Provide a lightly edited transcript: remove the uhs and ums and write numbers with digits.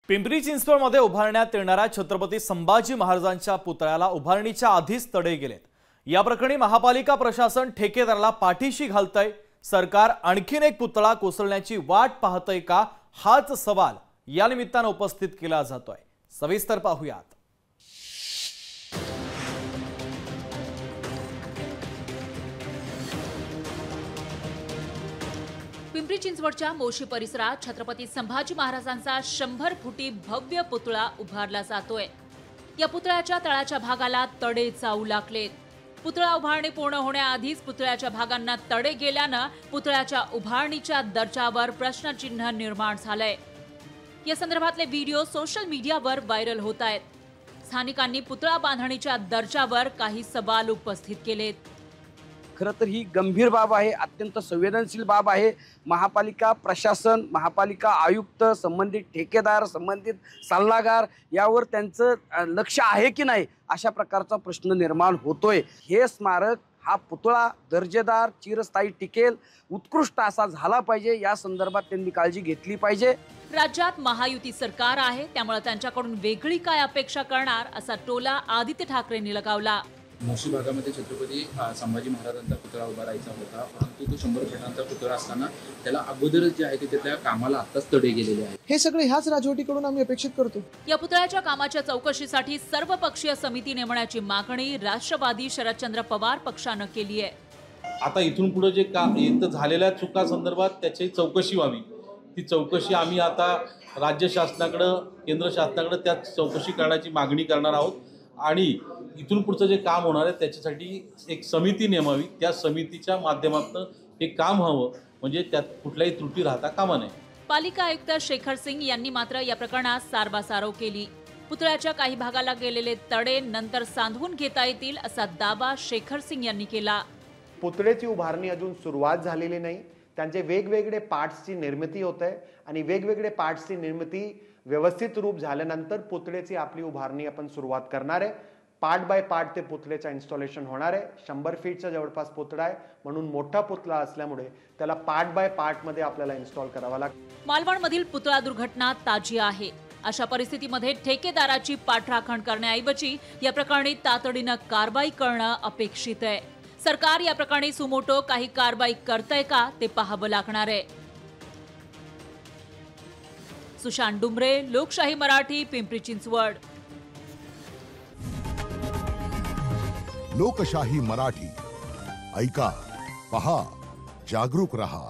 पिंपरी चिंचवडमध्ये उभारण्यात येणाऱ्या छत्रपती संभाजी महाराजांच्या पुतळ्याला उभारणीच्या आधीच तडे गेलेत। या प्रकरणी महापालिका प्रशासन ठेकेदाराला पाठीशी घालतंय। सरकार आणखीन एक पुतळा कोसळण्याची वाट पाहतंय का, हाच सवाल या निमित्ताने उपस्थित केला जातोय। सविस्तर पाहूयात। पिंपरी चिंचवडच्या मोशी परिसरात छत्रपती संभाजी महाराजांचा 100 फुटी भव्य पुतळा उभारला जातोय। या पुतळ्याच्या तळाच्या भागाला तडे जाऊ लागलेत। पुतळा उभारणी पूर्ण होण्याआधीच पुतळ्याच्या भागांना तडे गेल्यानं पुतळ्याच्या उभारणीच्या दर्जावर प्रश्नचिन्ह निर्माण झालंय। या संदर्भातले व्हिडिओ सोशल मीडियावर व्हायरल होत आहेत। स्थानिकांनी पुतळा बांधणीच्या दर्जावर काही सवाल उपस्थित केलेत। खरं तर ही गंभीर बाब आहे, अत्यंत संवेदनशील बाब आहे। महापालिका प्रशासन, महापालिका आयुक्त, संबंधित ठेकेदार, संबंधित सल्लागार यावर त्यांचं लक्ष आहे की नाही अशा प्रकारचा प्रश्न निर्माण होतोय। हे स्मारक, हा पुतळा दर्जेदार, चिरस्थायी टिकेल, उत्कृष्ट असा झाला पाहिजे, या संदर्भात त्यांनी काळजी घेतली पाहिजे। राज्यात महायुती सरकार आहे, त्यामुळे त्यांच्याकडून वेगळी काय अपेक्षा करणार असा टोला आदित्य ठाकरेंनी लगावला। मोशी भागामध्ये छत्रपती संभाजी महाराजांचा पुतळा उभारायचा होता, परंतु तो 100 फुटांचा पुतळा असताना त्याला अगोदरच जे आहे ते त्या कामाला आताच तडे गेलेले आहेत। हे सगळे ह्याच राजवटीकडून आम्ही अपेक्षित करतो। या पुतळ्याच्या कामाच्या चौकशीसाठी सर्वपक्षीय समिती नेमण्याची मागणी राष्ट्रवादी शरदचंद्र पवार पक्षानं केली आहे। आता इथून पुढे जे काम झालेल्या चुका संदर्भात त्याची चौकशी व्हावी। ती चौकशी आम्ही आता राज्य शासनाकडे, केंद्र शासनाकडे त्या चौकशी करण्याची मागणी करणार आहोत आणि इथून पुढचं जे काम होणार आहे त्याच्यासाठी एक समिती नेमावी। त्या समितीच्या माध्यमातून हे काम व्हावं, म्हणजे त्यात कुठल्याही त्रुटी राहता कामा नये। पालिका आयुक्त शेखर सिंग यांनी मात्र या प्रकरणात सारवासारव केली। पुतळ्याच्या काही भागाला गेलेले तडे नंतर सांधून घेता येतील असा दावा शेखर सिंग यांनी केला। पुतळ्याची उभारणी अजून सुरुवात झालेली नाही। त्यांचे वेगवेगळे पार्ट्सची निर्मिती होत आहे आणि वेगवेगळे पार्ट्सची निर्मिती व्यवस्थित रूप झाल्यानंतर पुतळ्याची आपली उभारणी आपण सुरुवात करणार आहे। पार्ट बाय पार्ट ते पुतळ्याचं इन्स्टॉलेशन होणार आहे। 100 फीटचा जवळपास पुतळा आहे, म्हणून मोठा पुतळा असल्यामुळे त्याला पार्ट बाय पार्ट मध्ये आपल्याला इन्स्टॉल करावा लागतो। मालवणमधील पुतळा दुर्घटना ताजी आहे। अशा परिस्थितीमध्ये ठेकेदाराची पाठराखण करण्याऐवजी या प्रकरणी तातडीनं कारवाई करणं अपेक्षित आहे। सरकार या प्रकरणी सुमोटो काही कारवाई करतंय का ते पाहावं लागणार आहे। सुशांत डुमरे, लोकशाही मराठी, पिंपरी चिंचवड। लोकशाही मराठी, ऐका, पहा, जागरूक रहा।